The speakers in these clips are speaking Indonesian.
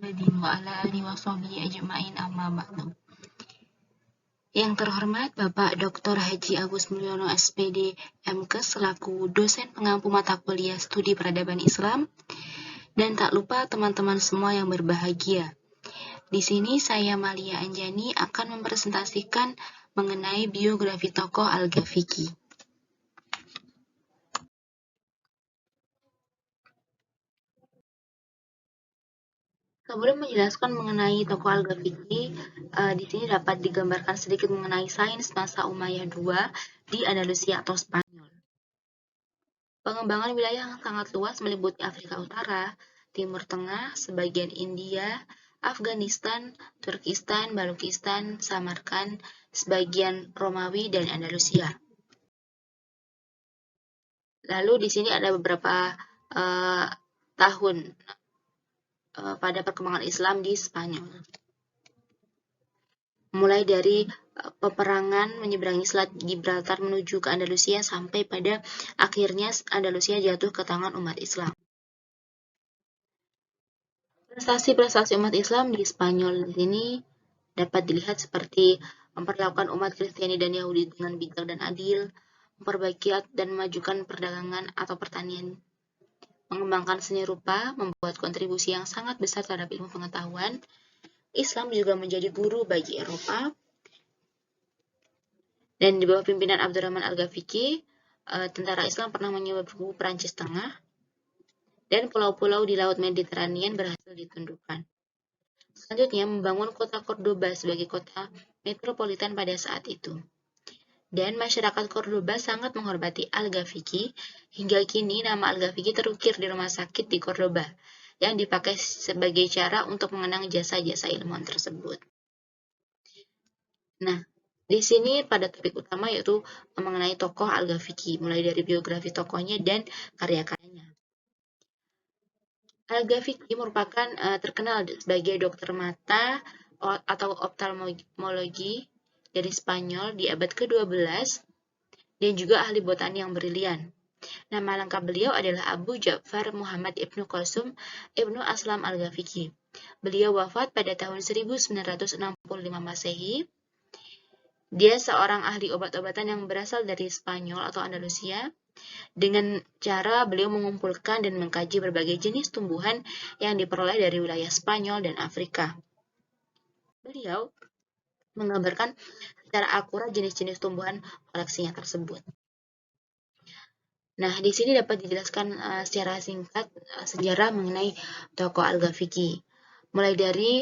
Muhammadin wa ala alihi wa sahbihi ajma'in amma ba'du. Yang terhormat Bapak Dr. Haji Agus Mulyono SPD MKes selaku dosen pengampu mata kuliah studi peradaban Islam, dan tak lupa teman-teman semua yang berbahagia. Di sini saya Malia Anjani akan mempresentasikan mengenai biografi tokoh Al-Ghafiqi. Sebelum menjelaskan mengenai tokoh Al-Ghafiqi, di sini dapat digambarkan sedikit mengenai sains masa Umayyah II di Andalusia atau Spanyol. Pengembangan wilayah yang sangat luas meliputi Afrika Utara, Timur Tengah, sebagian India, Afghanistan, Turkistan, Balukistan, Samarkand, sebagian Romawi, dan Andalusia. Lalu di sini ada beberapa tahun pada perkembangan Islam di Spanyol. Mulai dari peperangan menyeberangi Selat Gibraltar menuju ke Andalusia sampai pada akhirnya Andalusia jatuh ke tangan umat Islam. Prestasi-prestasi umat Islam di Spanyol ini dapat dilihat seperti memperlakukan umat Kristiani dan Yahudi dengan bijak dan adil, memperbaiki dan memajukan perdagangan atau pertanian, mengembangkan seni rupa, membuat kontribusi yang sangat besar terhadap ilmu pengetahuan. Islam juga menjadi guru bagi Eropa, dan di bawah pimpinan Abdurrahman Al-Ghafiqi, tentara Islam pernah menyerbu Perancis Tengah, dan pulau-pulau di Laut Mediterania berhasil ditundukkan. Selanjutnya, membangun kota Cordoba sebagai kota metropolitan pada saat itu. Dan masyarakat Cordoba sangat menghormati Al-Ghafiqi. Hingga kini, nama Al-Ghafiqi terukir di rumah sakit di Cordoba, yang dipakai sebagai cara untuk mengenang jasa-jasa ilmuwan tersebut. Nah, di sini pada topik utama yaitu mengenai tokoh Al-Ghafiqi, mulai dari biografi tokohnya dan karya-karyanya. Al-Ghafiqi merupakan terkenal sebagai dokter mata atau oftalmologi dari Spanyol di abad ke-12 dan juga ahli botani yang brilian. Nama lengkap beliau adalah Abu Ja'far Muhammad Ibnu Qasim Ibnu Aslam Al-Ghafiqi. Beliau wafat pada tahun 1965 Masehi. Dia seorang ahli obat-obatan yang berasal dari Spanyol atau Andalusia. Dengan cara beliau mengumpulkan dan mengkaji berbagai jenis tumbuhan yang diperoleh dari wilayah Spanyol dan Afrika. Beliau menggambarkan secara akurat jenis-jenis tumbuhan koleksinya tersebut. Nah, di sini dapat dijelaskan secara singkat sejarah mengenai tokoh Al-Ghafiqi. Mulai dari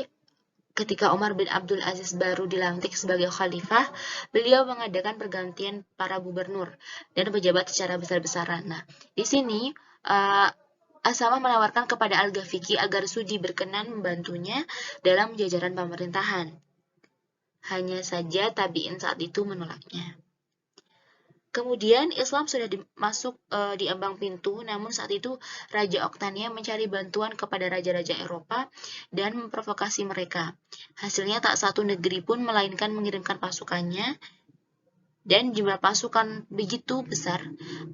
ketika Umar bin Abdul Aziz baru dilantik sebagai khalifah, beliau mengadakan pergantian para gubernur dan pejabat secara besar-besaran. Nah, di sini Asama menawarkan kepada Al-Ghafiqi agar sudi berkenan membantunya dalam jajaran pemerintahan. Hanya saja tabi'in saat itu menolaknya. Kemudian Islam sudah masuk di ambang pintu, namun saat itu Raja Octania mencari bantuan kepada raja-raja Eropa dan memprovokasi mereka. Hasilnya tak satu negeri pun melainkan mengirimkan pasukannya, dan jumlah pasukan begitu besar.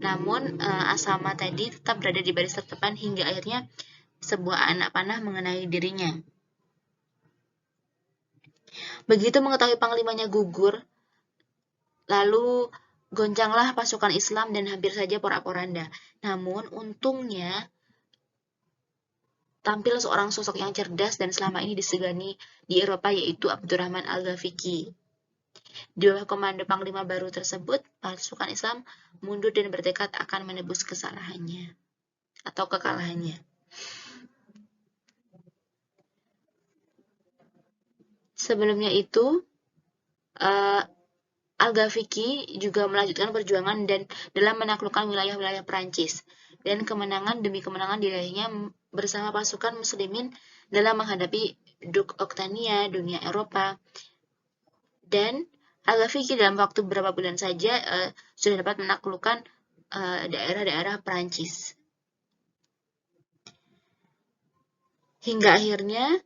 Namun Asama tadi tetap berada di baris terdepan hingga akhirnya sebuah anak panah mengenai dirinya. Begitu mengetahui panglimanya gugur, lalu goncanglah pasukan Islam dan hampir saja porak-poranda. Namun untungnya tampil seorang sosok yang cerdas dan selama ini disegani di Eropa, yaitu Abdurrahman Al-Ghafiqi. Di bawah komando panglima baru tersebut, pasukan Islam mundur dan bertekad akan menebus kesalahannya atau kekalahannya. Sebelumnya itu, Al-Ghafiqi juga melanjutkan perjuangan dan dalam menaklukkan wilayah-wilayah Perancis, dan kemenangan demi kemenangan diraihnya bersama pasukan muslimin dalam menghadapi Duke Octania, dunia Eropa. Dan Al-Ghafiqi dalam waktu beberapa bulan saja sudah dapat menaklukkan daerah-daerah Perancis. Hingga akhirnya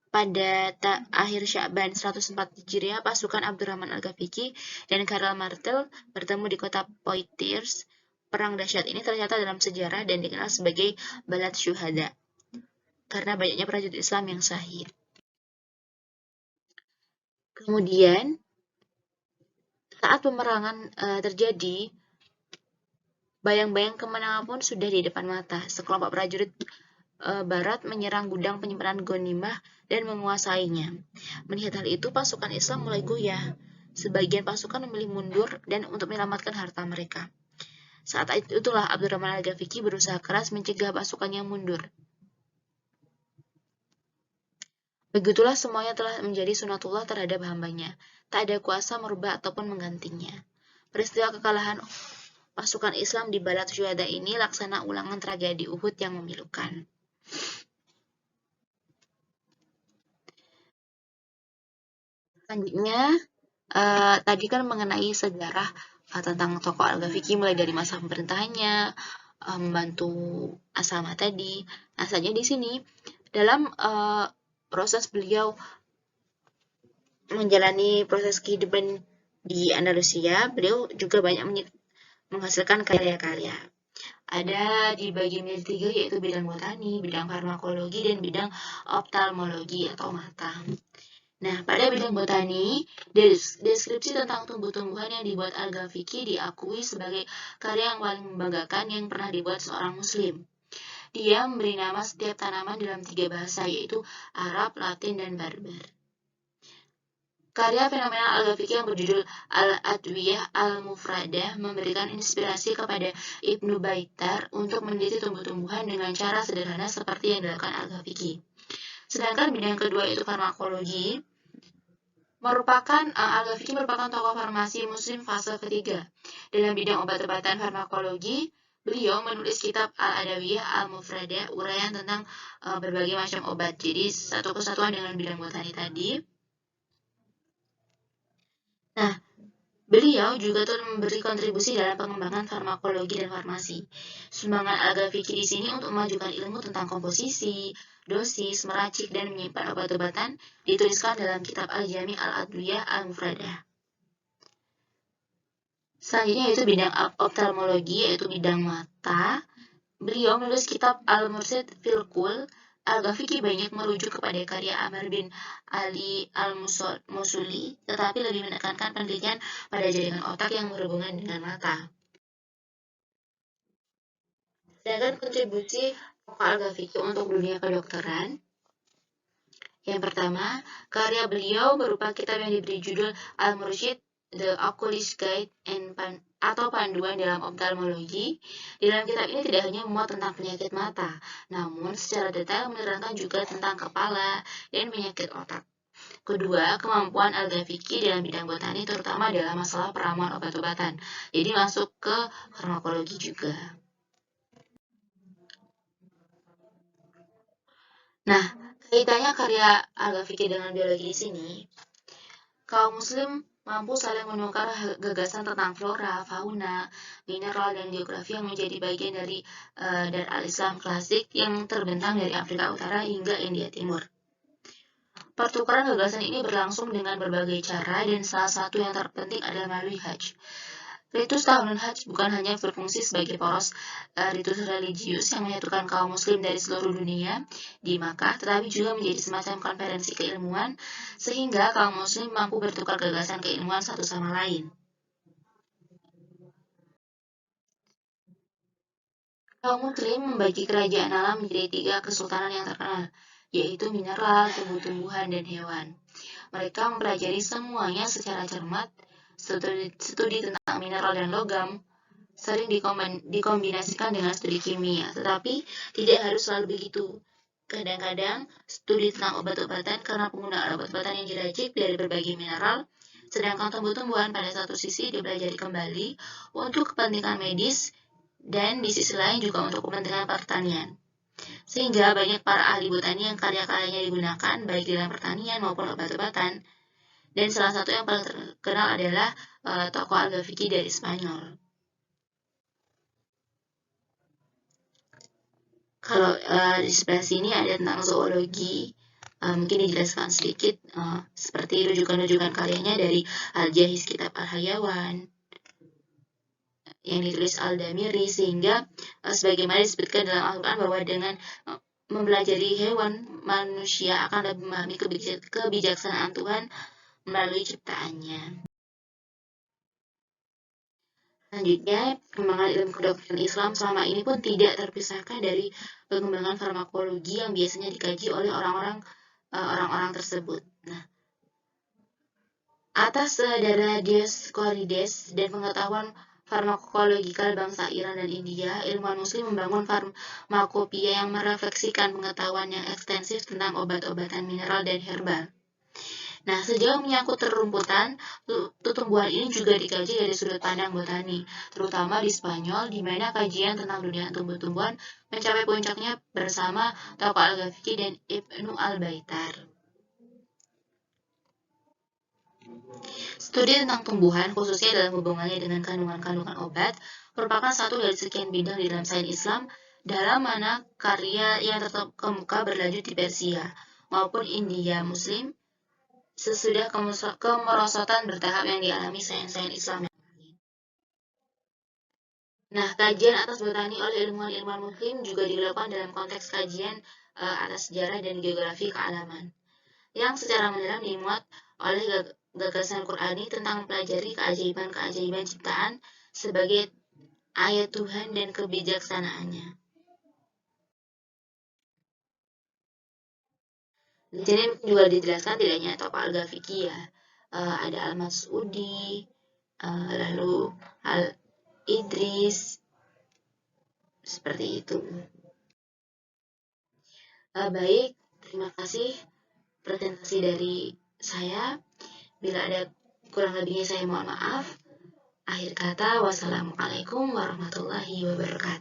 pada akhir Sya'ban 104 Hijriah, pasukan Abdurrahman Al-Ghafiqi dan Karl Martel bertemu di kota Poitiers. Perang dahsyat ini ternyata dalam sejarah dan dikenal sebagai Balad Syuhada. karena banyaknya prajurit Islam yang syahid. Kemudian, saat peperangan terjadi, bayang-bayang kemenangan pun sudah di depan mata. Sekelompok prajurit Barat menyerang gudang penyimpanan ghanimah dan menguasainya. Melihat hal itu, pasukan Islam mulai goyah. Sebagian pasukan memilih mundur dan untuk menyelamatkan harta mereka. Saat itulah Abdurrahman Al-Ghafiqi berusaha keras mencegah pasukannya mundur. Begitulah semuanya telah menjadi sunatullah terhadap hambanya. Tak ada kuasa merubah ataupun menggantinya. Peristiwa kekalahan pasukan Islam di Balat Syuhada ini laksana ulangan tragedi Uhud yang memilukan. Selanjutnya, tadi kan mengenai sejarah tentang tokoh Al-Ghafiqi mulai dari masa pemerintahannya, membantu Asama tadi. Nah, saja di sini dalam proses beliau menjalani proses kehidupan di Andalusia, beliau juga banyak menghasilkan karya-karya. Ada dibagi menjadi 3, yaitu bidang botani, bidang farmakologi, dan bidang oftalmologi atau mata. Nah, pada bidang botani, deskripsi tentang tumbuh-tumbuhan yang dibuat Al-Ghafiqi diakui sebagai karya yang paling membanggakan yang pernah dibuat seorang muslim. Dia memberi nama setiap tanaman dalam 3 bahasa, yaitu Arab, Latin, dan Barbar. Karya fenomenal Al-Ghafiqi yang berjudul Al-Adwiyah Al-Mufradah memberikan inspirasi kepada Ibnu Baitar untuk meneliti tumbuh-tumbuhan dengan cara sederhana seperti yang dilakukan Al-Ghafiqi. Sedangkan bidang kedua, yaitu farmakologi, Al-Ghafiqi merupakan tokoh farmasi muslim fase ketiga. Dalam bidang obat-obatan farmakologi, beliau menulis kitab Al-Adawiyah Al-Mufradah, uraian tentang berbagai macam obat. Jadi satu kesatuan dengan bidang botani tadi. Nah, beliau juga turut memberi kontribusi dalam pengembangan farmakologi dan farmasi. Sumbangan Al-Ghafiqi di sini untuk memajukan ilmu tentang komposisi, dosis, meracik, dan menyimpan obat-obatan dituliskan dalam kitab Al-Jami Al-Adwiyah Al-Mufradah. Selanjutnya yaitu bidang oftalmologi, yaitu bidang mata. Beliau menulis kitab Al-Mursyid fil Kuhl. Al-Ghafiqi banyak merujuk kepada karya Amr bin Ali Al-Musuli, tetapi lebih menekankan penelitian pada jaringan otak yang berhubungan dengan mata. Sedangkan kontribusi tokoh Al-Ghafiqi untuk dunia kedokteran, yang pertama, karya beliau berupa kitab yang diberi judul Al-Mursyid, The Oculist Guide atau panduan dalam oftalmologi. Dalam kitab ini tidak hanya memuat tentang penyakit mata, namun secara detail menerangkan juga tentang kepala dan penyakit otak. Kedua, kemampuan Al-Ghafiqi dalam bidang botani terutama dalam masalah peramuan obat-obatan. Jadi masuk ke farmakologi juga. Nah, kaitannya karya Al-Ghafiqi dengan biologi di sini, kaum muslim mampu saling menukar gagasan tentang flora, fauna, mineral, dan geografi yang menjadi bagian dari Dar al-Islam klasik yang terbentang dari Afrika Utara hingga India Timur. Pertukaran gagasan ini berlangsung dengan berbagai cara dan salah satu yang terpenting adalah melalui Hajj. Ritus tahunan Hajj bukan hanya berfungsi sebagai poros ritus religius yang menyatukan kaum muslim dari seluruh dunia di Makkah, tetapi juga menjadi semacam konferensi keilmuan sehingga kaum muslim mampu bertukar gagasan keilmuan satu sama lain. Kaum muslim membagi kerajaan alam menjadi 3 kesultanan yang terkenal, yaitu mineral, tumbuh-tumbuhan, dan hewan. Mereka mempelajari semuanya secara cermat. Studi tentang mineral dan logam sering dikombinasikan dengan studi kimia, tetapi tidak harus selalu begitu. Kadang-kadang studi tentang obat-obatan karena penggunaan obat-obatan yang diracik dari berbagai mineral, sedangkan tumbuh-tumbuhan pada satu sisi dipelajari kembali untuk kepentingan medis dan di sisi lain juga untuk kepentingan pertanian. Sehingga banyak para ahli botani yang karya-karyanya digunakan baik dalam pertanian maupun obat-obatan. Dan salah satu yang paling terkenal adalah tokoh Al-Ghafiqi dari Spanyol. Kalau di sebelah sini ada tentang zoologi, mungkin dijelaskan sedikit seperti rujukan-rujukan karyanya dari Al-Jahiz Kitab Al-Hayawan yang ditulis Al-Damiri, sehingga sebagaimana disebutkan dalam Al-Quran bahwa dengan mempelajari hewan, manusia akan lebih memahami kebijaksanaan Tuhan melalui ciptaannya. Selanjutnya, pengembangan ilmu kedokteran Islam selama ini pun tidak terpisahkan dari pengembangan farmakologi yang biasanya dikaji oleh orang-orang tersebut. Nah, atas dana Dioscorides dan pengetahuan farmakologikal bangsa Iran dan India, ilmuwan Muslim membangun farmakopoeia yang merefleksikan pengetahuan yang ekstensif tentang obat-obatan mineral dan herbal. Nah, sejauh menyangkut terumputan, tumbuhan ini juga dikaji dari sudut pandang botani, terutama di Spanyol, di mana kajian tentang dunia tumbuh-tumbuhan mencapai puncaknya bersama tokoh Al-Ghafiqi dan Ibnu Al-Baitar. Studi tentang tumbuhan, khususnya dalam hubungannya dengan kandungan-kandungan obat, merupakan satu dari sekian bidang di dalam sains Islam, dalam mana karya yang tetap kemuka berlanjut di Persia maupun India Muslim, sesudah kemerosotan bertahap yang dialami sains-sains Islam yang lain. Nah, kajian atas botani oleh ilmuwan-ilmuwan Muslim juga dilakukan dalam konteks kajian atas sejarah dan geografi kealaman, yang secara mendalam dimuat oleh gagasan Qur'ani tentang mempelajari keajaiban-keajaiban ciptaan sebagai ayat Tuhan dan kebijaksanaannya. Di sini juga dijelaskan tidak hanya tokoh Al-Ghafiqi ya, ada Al-Mas'udi, lalu Al-Idris, seperti itu. Baik, terima kasih presentasi dari saya. Bila ada kurang lebihnya saya mohon maaf. Akhir kata, wassalamualaikum warahmatullahi wabarakatuh.